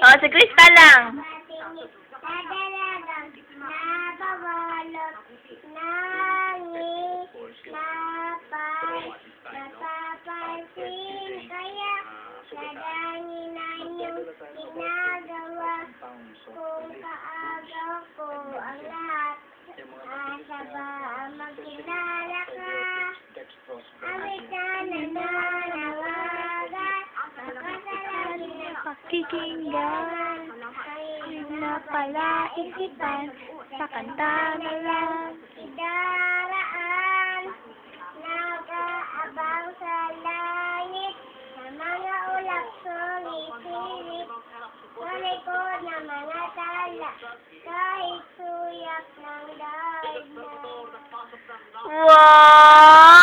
Oh, si Krista lang. Nadalagang nababalot, nangis, napapansin, kaya nadangin na yung ginagawa kung kaagaw ko ang lahat. Asa ba magkilala ka? Awit na nananawagan, makasalangin na Pakikinggan, na pala isipan, sa kanta na lang. Idaraan, nag-aabang sa langit, sa mga ulap sumisilip, sa likod ng mga tala, kahit suyak ng daigdig. Wow!